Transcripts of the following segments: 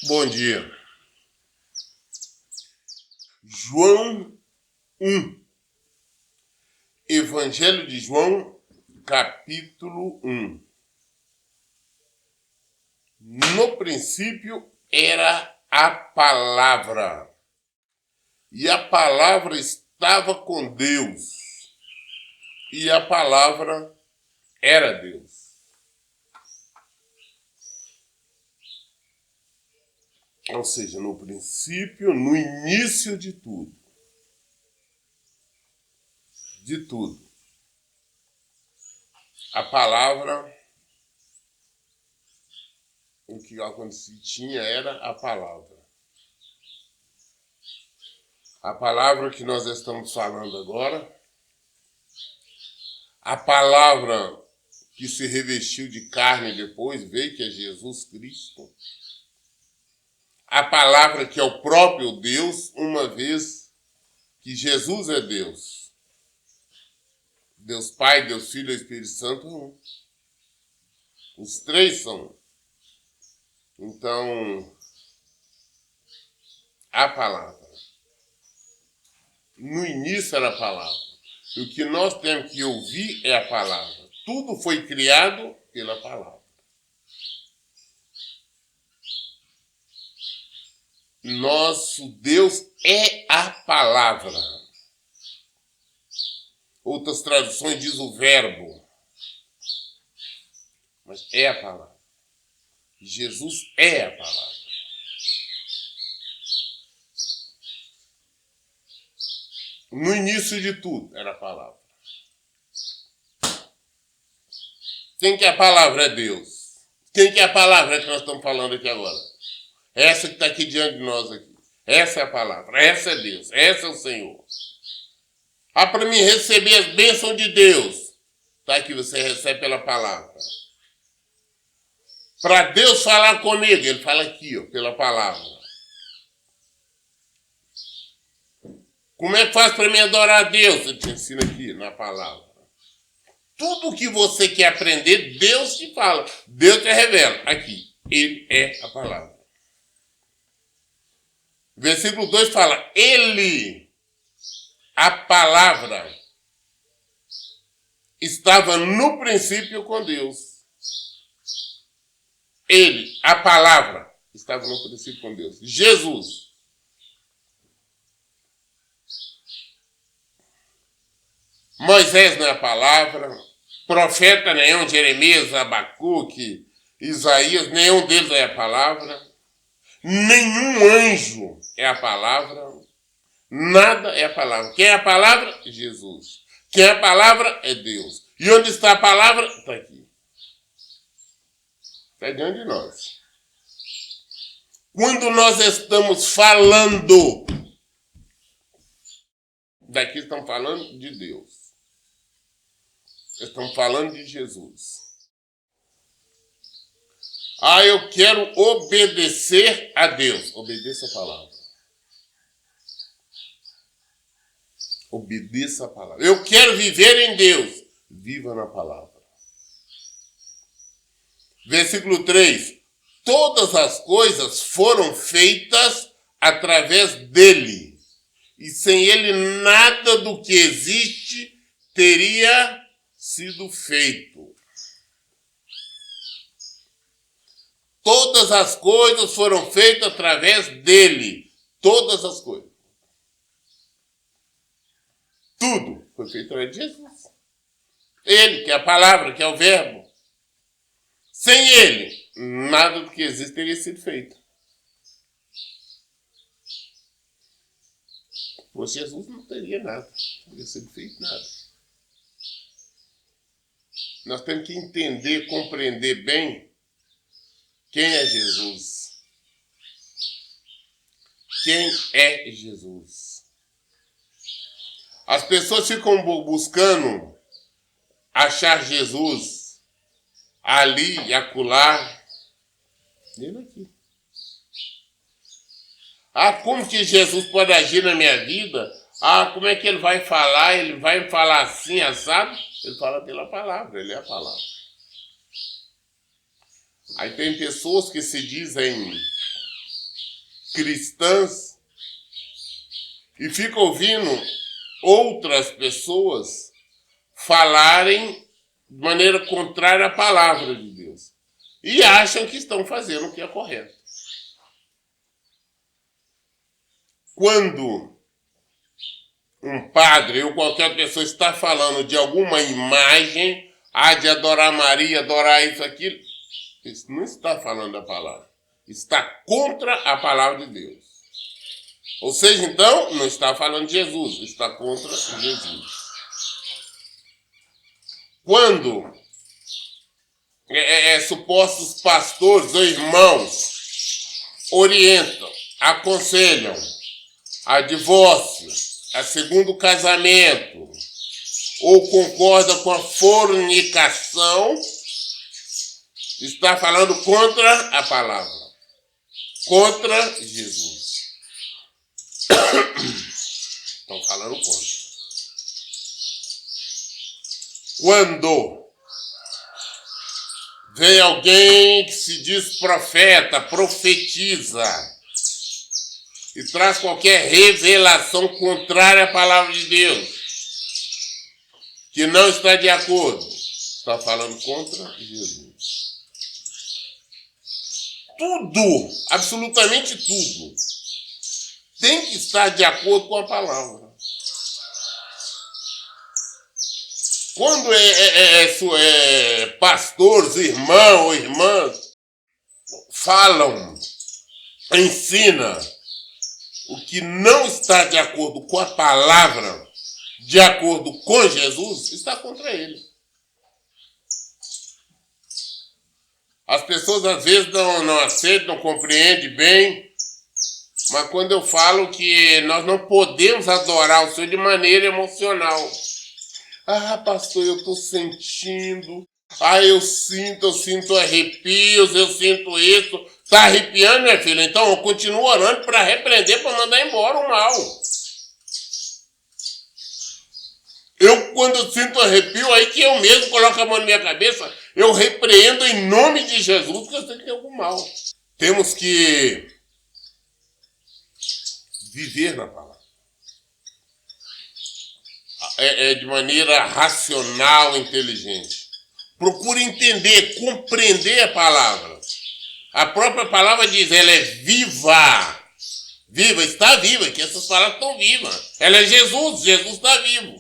Bom dia. João 1. Evangelho de João, capítulo 1. No princípio era a palavra, e a palavra estava com Deus, e a palavra era Deus. Ou seja, no princípio, no início de tudo. De tudo. A palavra, o que tinha era a palavra. A palavra que nós estamos falando agora, a palavra que se revestiu de carne depois, veio, que é Jesus Cristo. A palavra que é o próprio Deus, uma vez que Jesus é Deus. Deus Pai, Deus Filho e Espírito Santo é um. Os três são. Então, a palavra. No início era a palavra. E o que nós temos que ouvir é a palavra. Tudo foi criado pela palavra. Nosso Deus é a palavra. Outras traduções dizem o verbo. Mas é a palavra. Jesus é a palavra. No início de tudo era a palavra. Quem que é a palavra? É Deus. Quem que é a palavra que nós estamos falando aqui agora? Essa que está aqui diante de nós aqui. Essa é a palavra. Essa é Deus. Essa é o Senhor. Para mim receber as bênçãos de Deus. Está aqui, você recebe pela palavra. Para Deus falar comigo, Ele fala aqui, ó, pela palavra. Como é que faz para mim adorar a Deus? Ele te ensina aqui, na palavra. Tudo que você quer aprender, Deus te fala. Deus te revela. Aqui, Ele é a palavra. Versículo 2 fala, Ele, a palavra, estava no princípio com Deus. Ele, a palavra, estava no princípio com Deus. Jesus. Moisés não é a palavra, profeta nenhum, Jeremias, Abacuque, Isaías, nenhum deles é a palavra. Nenhum anjo é a palavra. Nada é a palavra. Quem é a palavra? Jesus. Quem é a palavra? É Deus. E onde está a palavra? Está aqui. Está diante de nós. Quando nós estamos falando, daqui estamos falando de Deus. Estamos falando de Jesus. Eu quero obedecer a Deus. Obedeça a palavra. Obedeça a palavra. Eu quero viver em Deus. Viva na palavra. Versículo 3. Todas as coisas foram feitas através dele. E sem ele nada do que existe teria sido feito. Todas as coisas foram feitas através dele. Todas as coisas. Tudo foi feito através de Jesus. Ele, que é a palavra, que é o verbo. Sem ele, nada do que existe teria sido feito. Por Jesus não teria nada. Não teria sido feito nada. Nós temos que entender, compreender bem quem é Jesus. Quem é Jesus? As pessoas ficam buscando achar Jesus ali e acolá. Ele aqui. Como que Jesus pode agir na minha vida? Como é que ele vai falar? Ele vai falar assim, assado? Ele fala pela palavra, ele é a palavra. Aí tem pessoas que se dizem cristãs e fica ouvindo outras pessoas falarem de maneira contrária à palavra de Deus e acham que estão fazendo o que é correto. Quando um padre ou qualquer pessoa está falando de alguma imagem, de adorar Maria, adorar isso, aquilo, isso não está falando da palavra. Está contra a palavra de Deus. Ou seja, então, não está falando de Jesus, está contra Jesus. Quando supostos pastores ou irmãos orientam, aconselham a divórcio, a segundo casamento, ou concorda com a fornicação, está falando contra a palavra, contra Jesus. Estão falando contra. Quando vem alguém que se diz profeta, profetiza, e traz qualquer revelação contrária à palavra de Deus, que não está de acordo, está falando contra Jesus. Tudo, absolutamente tudo, tem que estar de acordo com a palavra. Quando pastores, irmãos ou irmãs falam, ensinam o que não está de acordo com a palavra, de acordo com Jesus, está contra ele. As pessoas às vezes não aceitam, não compreendem bem, mas quando eu falo que nós não podemos adorar o Senhor de maneira emocional. Pastor, eu estou sentindo. Eu sinto arrepios, eu sinto isso. Está arrepiando, minha filha? Então eu continuo orando para repreender, para mandar embora o mal. Quando eu sinto arrepio, aí que eu mesmo coloco a mão na minha cabeça, eu repreendo em nome de Jesus, porque eu sei que tem algum mal. Temos que viver na palavra. De maneira racional, inteligente. Procure entender, compreender a palavra. A própria palavra diz, ela é viva. Viva, está viva, que essas palavras estão vivas. Ela é Jesus, Jesus está vivo.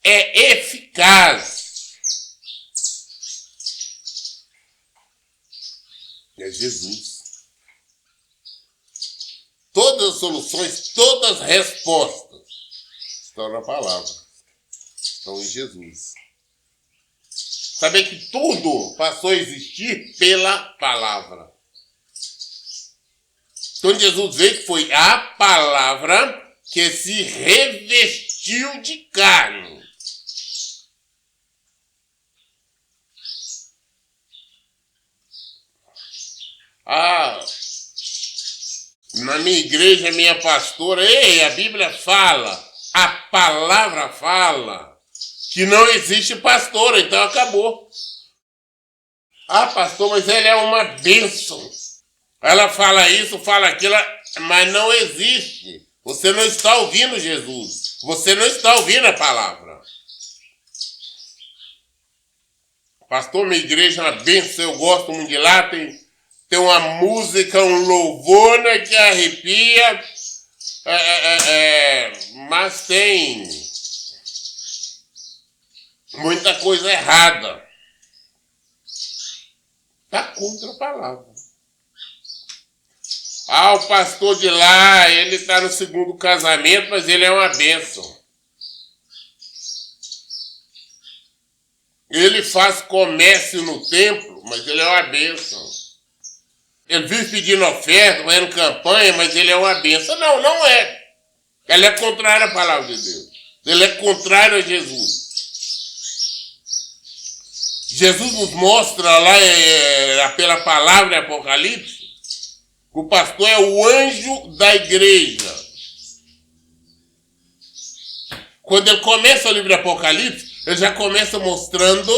É eficaz. É Jesus. Todas as soluções, todas as respostas estão na palavra. Estão em Jesus. Saber que tudo passou a existir pela palavra. Então Jesus veio que foi a palavra que se revestiu de carne. Na minha igreja, minha pastora, a Bíblia fala, a palavra fala, que não existe pastor, então acabou. Pastor, mas ele é uma bênção. Ela fala isso, fala aquilo, mas não existe. Você não está ouvindo Jesus. Você não está ouvindo a palavra. Pastor, minha igreja é uma bênção, eu gosto muito de lá, tem uma música, um louvor, né, que arrepia, mas tem muita coisa errada. Está contra a palavra. O pastor de lá, ele está no segundo casamento, mas ele é uma bênção. Ele faz comércio no templo, mas ele é uma bênção. Ele vive pedindo oferta, fazendo campanha, mas ele é uma bênção. Não é. Ele é contrário à palavra de Deus. Ele é contrário a Jesus. Jesus nos mostra lá pela palavra em Apocalipse que o pastor é o anjo da igreja. Quando ele começa o livro de Apocalipse, ele já começa mostrando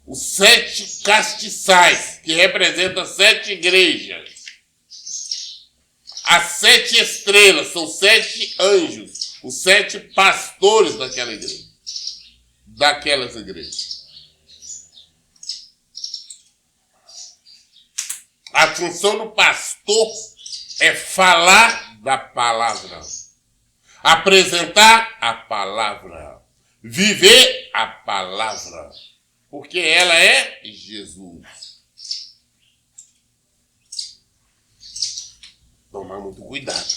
os 7 castiçais, que representam 7 igrejas. As 7 estrelas são 7 anjos, os 7 pastores daquela igreja, daquelas igrejas. A função do pastor é falar da palavra, apresentar a palavra, viver a palavra, porque ela é Jesus. Tomar muito cuidado.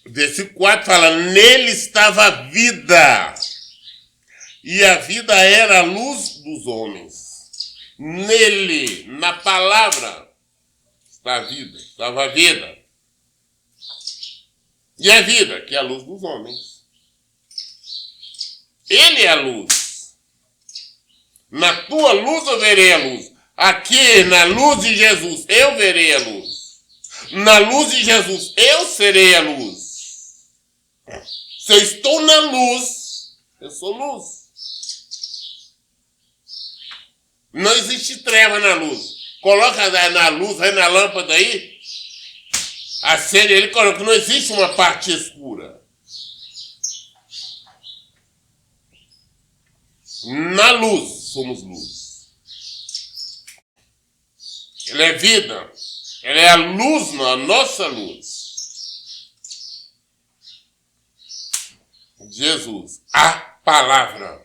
O versículo 4 fala, nele estava a vida, e a vida era a luz dos homens. Nele, na palavra, está a vida, estava a vida. E a vida, que é a luz dos homens. Ele é a luz. Na tua luz eu verei a luz. Aqui, na luz de Jesus, eu verei a luz. Na luz de Jesus, eu serei a luz. Se eu estou na luz, eu sou luz. Não existe treva na luz. Coloca na luz, aí na lâmpada aí, acende ele, coloca. Não existe uma parte escura. Na luz, somos luz. Ele é vida. Ele é a luz, a nossa luz. Jesus, a palavra.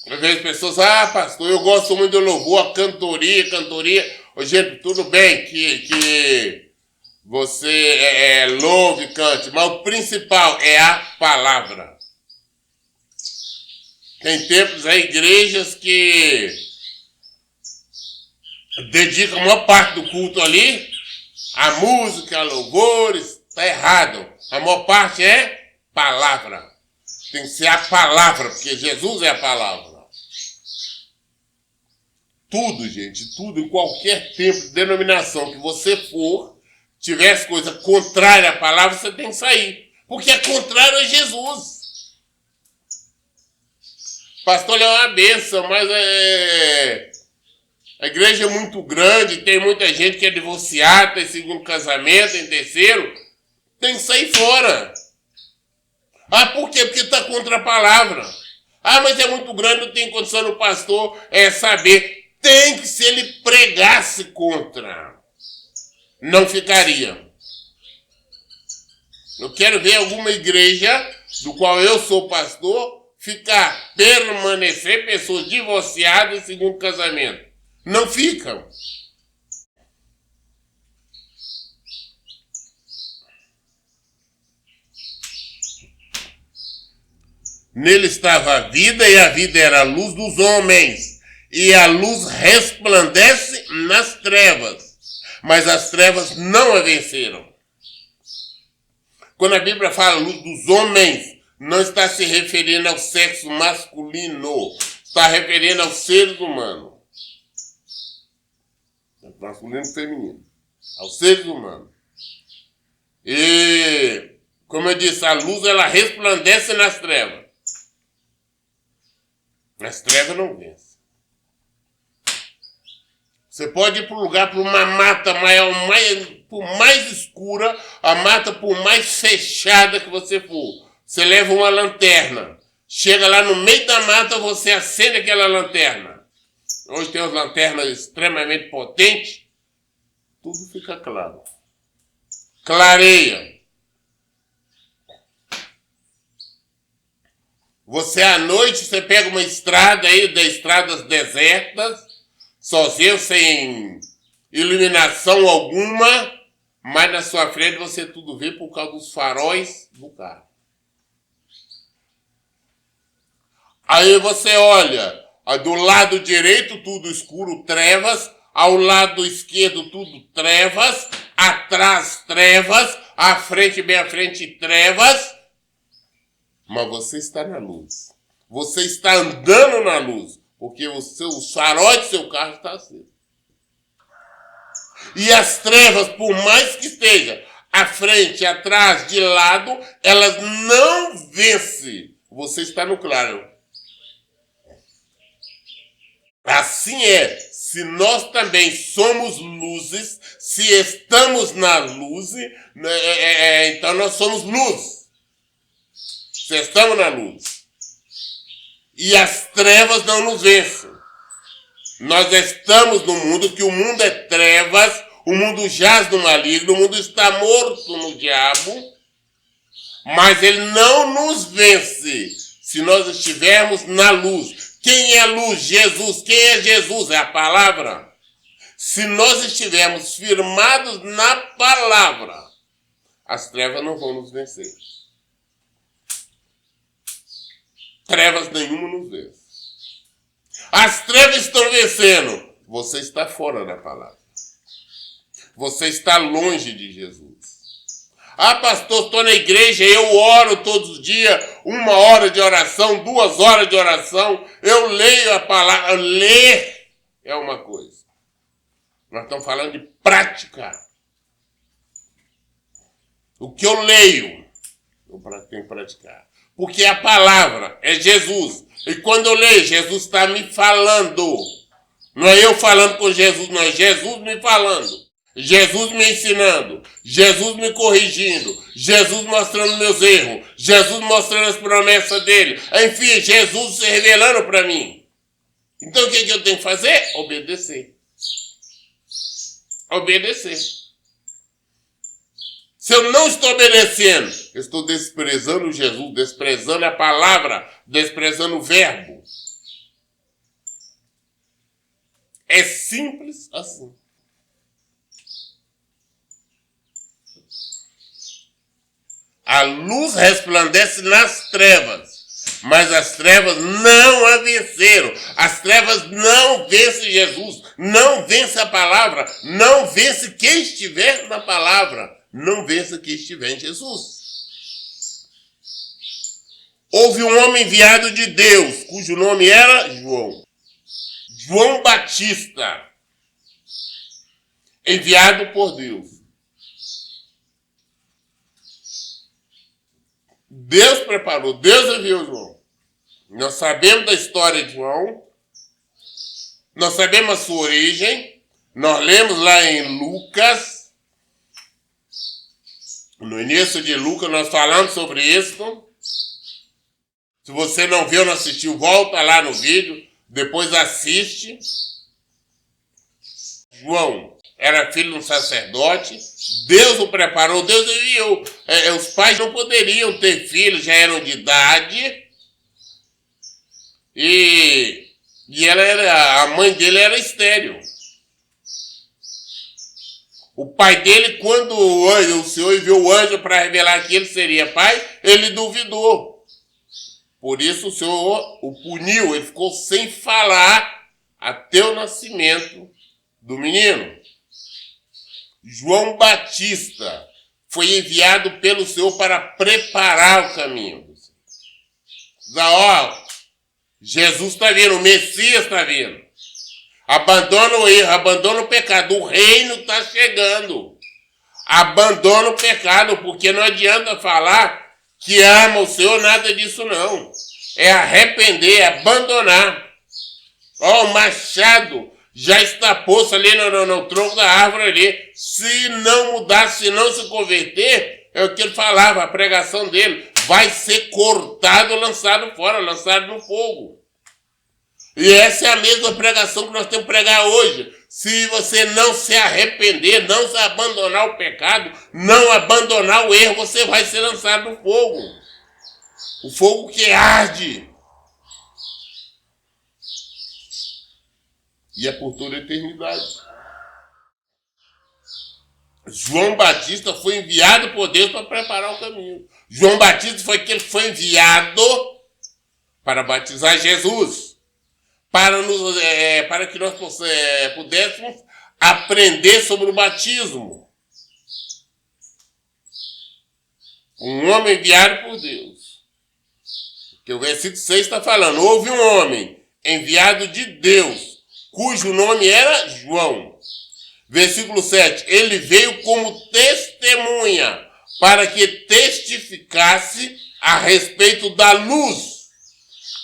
Eu vejo pessoas, pastor, eu gosto muito do louvor, cantoria. Ô, gente, tudo bem que você louve e cante, mas o principal é a palavra. Tem templos, igrejas que dedicam a maior parte do culto ali a música, a louvores, está errado. A maior parte é palavra. Tem que ser a palavra, porque Jesus é a palavra. Tudo, gente, tudo, em qualquer tempo de denominação que você for, tivesse coisa contrária à palavra, você tem que sair. Porque é contrário a Jesus. Pastor, é uma bênção, mas a igreja é muito grande, tem muita gente que é divorciada, tem segundo casamento, tem terceiro, tem que sair fora. Por quê? Porque está contra a palavra. Mas é muito grande, não tem condição do pastor saber. Tem que, se ele pregasse contra, não ficaria. Eu quero ver alguma igreja, do qual eu sou pastor, permanecer pessoas divorciadas em segundo casamento. Não ficam. Nele estava a vida, e a vida era a luz dos homens. E a luz resplandece nas trevas, mas as trevas não a venceram. Quando a Bíblia fala luz dos homens, não está se referindo ao sexo masculino, está referindo aos seres humanos. Masculino e feminino. Aos seres humanos. E, como eu disse, a luz ela resplandece nas trevas. As trevas não vencem. Você pode ir para um lugar, para uma mata por mais escura, a mata por mais fechada que você for. Você leva uma lanterna. Chega lá no meio da mata, você acende aquela lanterna. Hoje tem umas lanternas extremamente potentes. Tudo fica claro. Clareia. Você à noite, você pega uma estrada aí, das estradas desertas, sozinho, sem iluminação alguma, mas na sua frente você tudo vê por causa dos faróis do carro. Aí você olha, do lado direito tudo escuro, trevas, ao lado esquerdo tudo trevas, atrás trevas, à frente, bem à frente trevas, mas você está na luz. Você está andando na luz. Porque o farol do seu carro está aceso. E as trevas, por mais que esteja à frente, atrás, de lado, elas não vencem. Você está no claro. Assim é. se nós também somos luzes, se estamos na luz, então nós somos luz. Se estamos na luz. E as trevas não nos vencem. Nós estamos no mundo, que o mundo é trevas, o mundo jaz no maligno, o mundo está morto no diabo, mas ele não nos vence se nós estivermos na luz. Quem é a luz? Jesus. Quem é Jesus? É a palavra. Se nós estivermos firmados na palavra, as trevas não vão nos vencer. Trevas nenhuma nos vence. As trevas estão vencendo. Você está fora da palavra. Você está longe de Jesus. Ah, pastor, estou na igreja, eu oro todos os dias, 1 hora de oração, 2 horas de oração, eu leio a palavra. Ler é uma coisa. Nós estamos falando de prática. O que eu leio, eu tenho que praticar. Porque a palavra é Jesus. E quando eu leio, Jesus está me falando. Não é eu falando com Jesus, não é Jesus me falando. Jesus me ensinando, Jesus me corrigindo, Jesus mostrando meus erros, Jesus mostrando as promessas dele. Enfim, Jesus se revelando para mim. Então o que eu tenho que fazer? Obedecer. Obedecer. Se eu não estou obedecendo, eu estou desprezando Jesus, desprezando a palavra, desprezando o verbo. É simples assim. A luz resplandece nas trevas, mas as trevas não a venceram. As trevas não vencem Jesus, não vence a palavra, não vence quem estiver na palavra, não vence quem estiver em Jesus. Houve um homem enviado de Deus, cujo nome era João. João Batista, enviado por Deus. Deus preparou, Deus enviou João. Nós sabemos da história de João, nós sabemos a sua origem, nós lemos lá em Lucas, no início de Lucas nós falamos sobre isso. Se você não viu, não assistiu, volta lá no vídeo, depois assiste. João era filho de um sacerdote, Deus o preparou, Deus enviou. Os pais não poderiam ter filhos, já eram de idade. E a mãe dele era estéril. O pai dele, quando o Senhor enviou o anjo para revelar que ele seria pai, ele duvidou. Por isso o Senhor o puniu, ele ficou sem falar até o nascimento do menino. João Batista foi enviado pelo Senhor para preparar o caminho. Jesus está vindo, o Messias está vindo. Abandona o erro, abandona o pecado, o reino está chegando. Abandona o pecado, porque não adianta falar que ama o Senhor, nada disso não. É arrepender, é abandonar. O machado já está posto ali no tronco da árvore ali. Se não mudar, se não se converter, é o que ele falava, a pregação dele, vai ser cortado, lançado fora, lançado no fogo. E essa é a mesma pregação que nós temos que pregar hoje. Se você não se arrepender, não se abandonar o pecado, não abandonar o erro, você vai ser lançado no fogo. O fogo que arde. E é por toda a eternidade. João Batista foi enviado por Deus para preparar o caminho. João Batista foi aquele que foi enviado para batizar Jesus. Para que nós pudéssemos aprender sobre o batismo. Um homem enviado por Deus. Porque o versículo 6 está falando, houve um homem enviado de Deus, cujo nome era João. Versículo 7, ele veio como testemunha, para que testificasse a respeito da luz,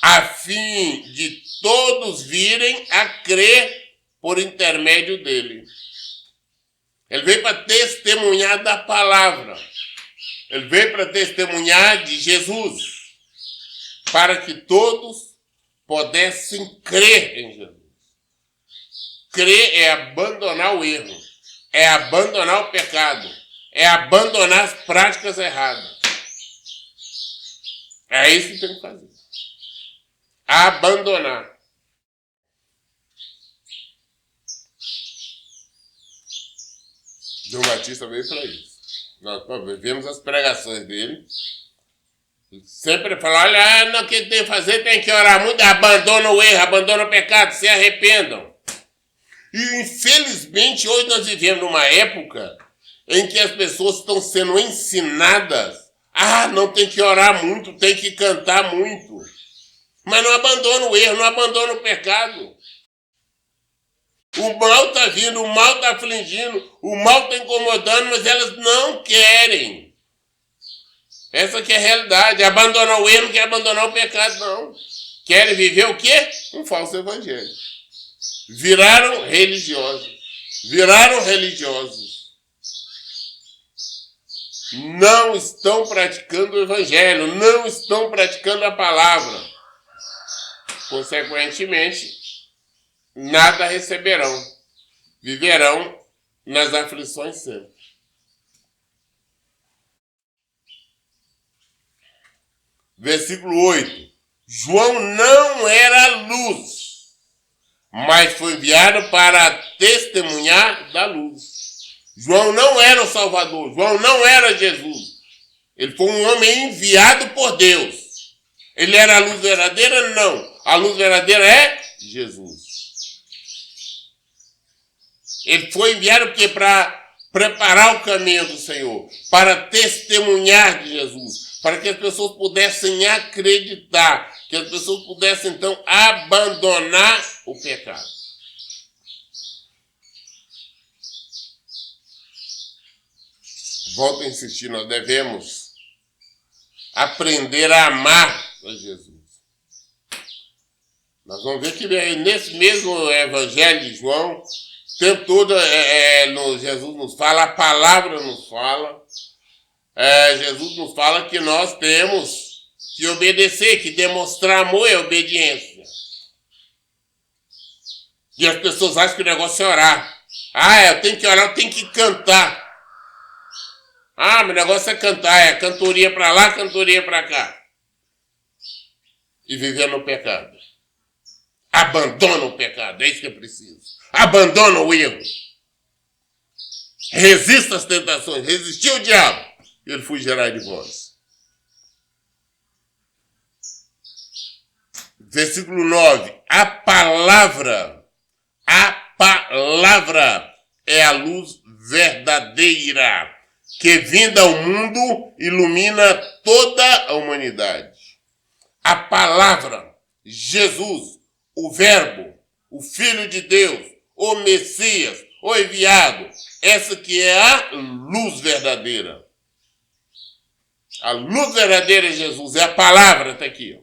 a fim de todos virem a crer por intermédio dele. Ele veio para testemunhar da palavra. Ele veio para testemunhar de Jesus, para que todos pudessem crer em Jesus. Crer é abandonar o erro, é abandonar o pecado, é abandonar as práticas erradas. É isso que tem que fazer. Abandonar. João Batista veio para isso. Nós vemos as pregações dele. Sempre fala, olha, não, que tem que fazer, tem que orar muito, abandona o erro, abandona o pecado, se arrependam. E infelizmente hoje nós vivemos numa época em que as pessoas estão sendo ensinadas, não tem que orar muito, tem que cantar muito. Mas não abandona o erro, não abandona o pecado. O mal está vindo, o mal está afligindo, o mal está incomodando, mas elas não querem. Essa que é a realidade. Abandonar o erro não quer abandonar o pecado, não. Querem viver o quê? Um falso evangelho. Viraram religiosos. Não estão praticando o evangelho, não estão praticando a palavra. Consequentemente, nada receberão. Viverão nas aflições sempre. Versículo 8. João não era luz, mas foi enviado para testemunhar da luz. João não era o Salvador, João não era Jesus. Ele foi um homem enviado por Deus. Ele era a luz verdadeira? Não. A luz verdadeira é Jesus. Ele foi enviado porque para preparar o caminho do Senhor, para testemunhar de Jesus, para que as pessoas pudessem acreditar, que as pessoas pudessem então abandonar o pecado. Volto a insistir, nós devemos aprender a amar a Jesus. Nós vamos ver que nesse mesmo evangelho de João, o tempo todo Jesus nos fala, a palavra nos fala, Jesus nos fala que nós temos que obedecer, que demonstrar amor e obediência. E as pessoas acham que o negócio é orar. Eu tenho que orar, eu tenho que cantar. Meu negócio é cantar, é cantoria para lá, cantoria para cá. E viver no pecado. Abandona o pecado, é isso que é preciso. Abandona o erro. Resista às tentações, resistiu ao diabo, ele fugirá de vós. Versículo 9. A palavra é a luz verdadeira, que vinda ao mundo ilumina toda a humanidade. A palavra, Jesus, o Verbo, o Filho de Deus, o Messias, o enviado, essa que é a luz verdadeira. A luz verdadeira é Jesus, é a palavra, está aqui.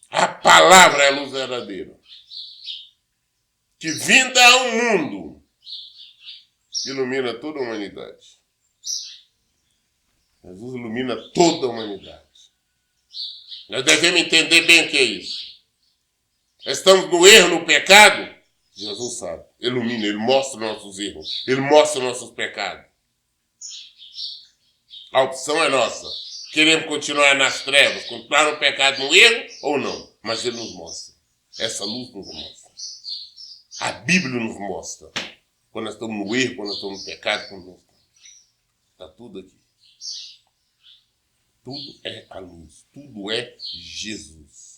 A palavra é a luz verdadeira. Que vinda ao mundo, ilumina toda a humanidade. Jesus ilumina toda a humanidade. Nós devemos entender bem o que é isso. Estamos no erro, no pecado. Jesus sabe. Ilumina, Ele mostra nossos erros. Ele mostra nossos pecados. A opção é nossa. Queremos continuar nas trevas, continuar no pecado, no erro ou não. Mas Ele nos mostra. Essa luz nos mostra. A Bíblia nos mostra. Quando nós estamos no erro, quando nós estamos no pecado, quando nós estamos. Está tudo aqui. Tudo é a luz. Tudo é Jesus.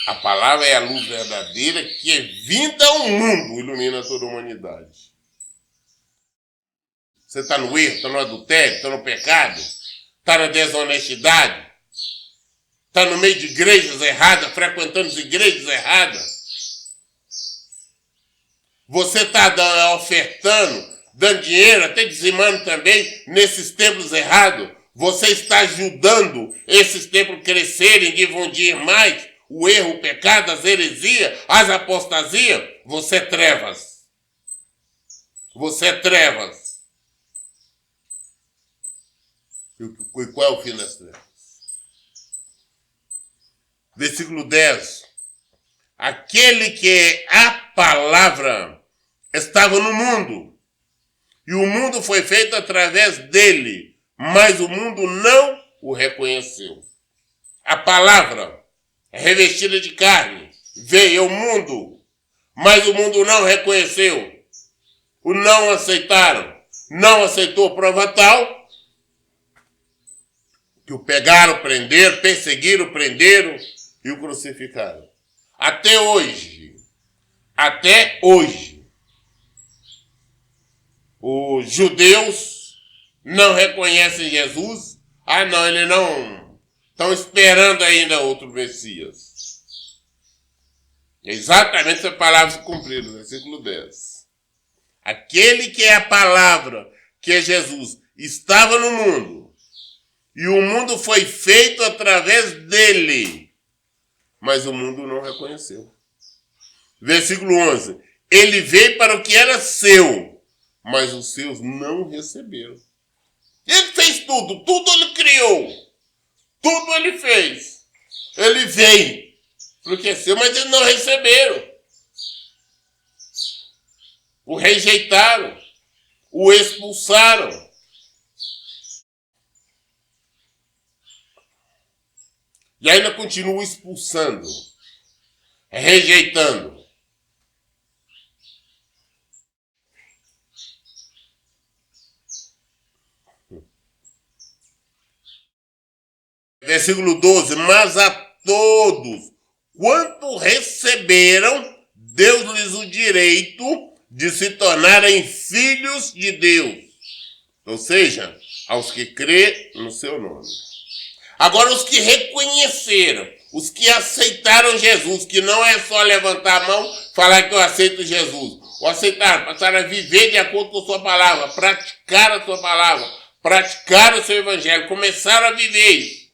A palavra é a luz verdadeira que é vinda ao mundo, ilumina toda a humanidade. Você está no erro, está no adultério, está no pecado, está na desonestidade, está no meio de igrejas erradas, frequentando as igrejas erradas. Você está ofertando, dando dinheiro, até dizimando também nesses templos errados. Você está ajudando esses templos crescerem, difundir mais, o erro, o pecado, as heresias, as apostasias, você é trevas. Você é trevas. E qual é o fim das trevas? Versículo 10. Aquele que é a palavra estava no mundo, e o mundo foi feito através dele, mas o mundo não o reconheceu. A palavra revestida de carne veio ao mundo, mas o mundo não reconheceu. O não aceitaram. Não aceitou prova tal que o pegaram, prenderam, perseguiram, prenderam e o crucificaram. Até hoje, os judeus não reconhecem Jesus. Ah, não, ele não. Estão esperando ainda outro Messias. Exatamente essa palavra se cumpriu, no versículo 10. Aquele que é a palavra, que é Jesus, estava no mundo, e o mundo foi feito através dele, mas o mundo não reconheceu. Versículo 11. Ele veio para o que era seu, mas os seus não receberam. Ele fez tudo ele criou, tudo ele fez. Ele veio para o que é seu, mas eles não receberam. O rejeitaram, o expulsaram. E ainda continua expulsando, rejeitando. Versículo 12. Mas a todos quanto receberam, deu-lhes o direito de se tornarem filhos de Deus. Ou seja, aos que crê no seu nome. Agora, os que reconheceram, os que aceitaram Jesus, que não é só levantar a mão e falar que eu aceito Jesus. O aceitaram, passaram a viver de acordo com a sua palavra, praticar a sua palavra, praticar o seu evangelho, começaram a viver isso.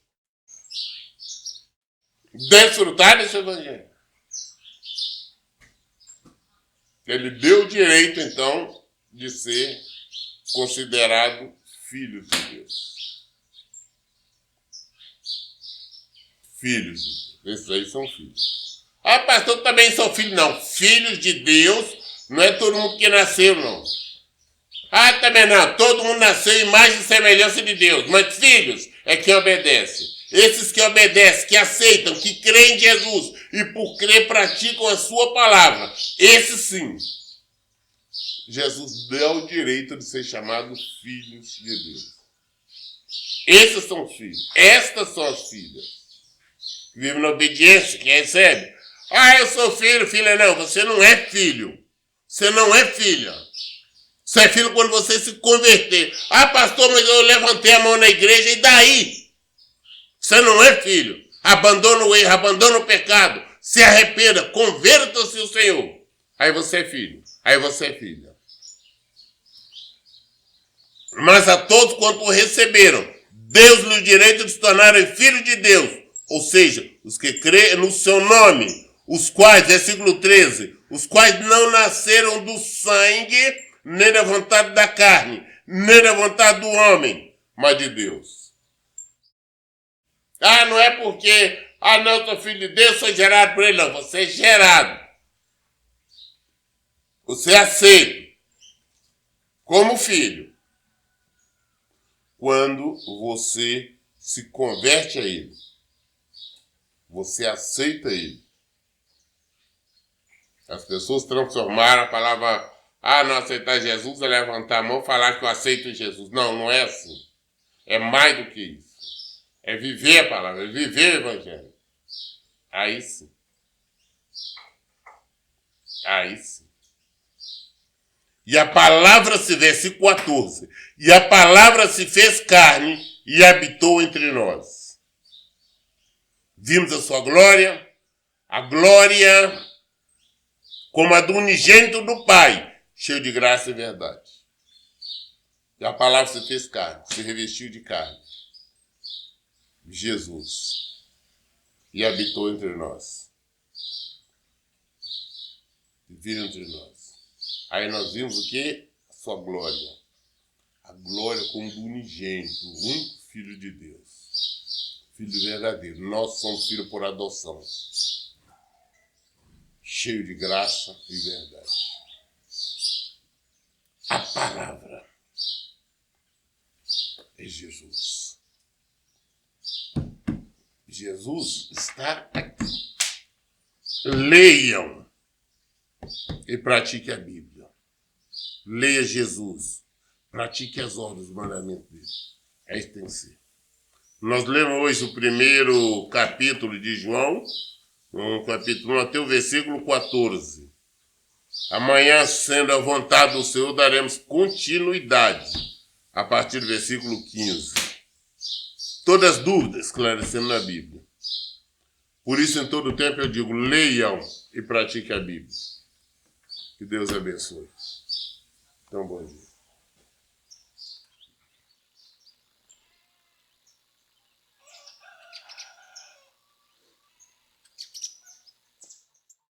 Desfrutar desse evangelho. Ele deu o direito, então, de ser considerado filho de Deus. Filhos de Deus. Esses aí são filhos. Ah, pastor, também são filhos. Não. Filhos de Deus não é todo mundo que nasceu, não. Ah, também não. Todo mundo nasceu em imagem e semelhança de Deus. Mas filhos é quem obedece. Esses que obedecem, que aceitam, que creem em Jesus e por crer praticam a sua palavra. Esses sim. Jesus deu o direito de ser chamados filhos de Deus. Esses são os filhos. Estas são as filhas. Vive na obediência, que recebe. Ah, eu sou filho, filha. Não, você não é filho. Você não é filha. Você é filho quando você se converter. Ah, pastor, mas eu levantei a mão na igreja, e daí? Você não é filho. Abandona o erro, abandona o pecado. Se arrependa, converta-se ao Senhor. Aí você é filho. Aí você é filha. Mas a todos quanto receberam, deu-lhes o direito de se tornarem filhos de Deus. Ou seja, os que creem no seu nome, os quais, versículo 13, os quais não nasceram do sangue, nem da vontade da carne, nem da vontade do homem, mas de Deus. Ah, não é porque, não, eu sou filho de Deus, sou gerado por ele, não. Você é gerado. Você é aceito como filho quando você se converte a ele. Você aceita ele. As pessoas transformaram a palavra, não aceitar Jesus, é levantar a mão e falar que eu aceito Jesus. Não, não é assim. É mais do que isso. É viver a palavra, é viver o evangelho. Aí sim. Aí sim. E a palavra se, versículo 14, e a palavra se fez carne e habitou entre nós. Vimos a sua glória, a glória como a do unigênito do Pai, cheio de graça e verdade. E a palavra se fez carne, se revestiu de carne. Jesus. e habitou entre nós. Viveram entre nós. Aí nós vimos o quê? A sua glória. A glória como do unigênito, o único Filho de Deus. Filho verdadeiro. Nós somos filhos por adoção. Cheio de graça e verdade. A palavra é Jesus. Jesus está aqui. Leiam e pratique a Bíblia. Leia Jesus. Pratique as ordens, os mandamentos dele. É isso que tem que ser. Nós lemos hoje o primeiro capítulo de João, no capítulo 1 até o versículo 14. Amanhã, sendo a vontade do Senhor, daremos continuidade a partir do versículo 15. Todas as dúvidas esclarecendo na Bíblia. Por isso, em todo tempo, eu digo, leiam e pratiquem a Bíblia. Que Deus abençoe. Então, bom dia.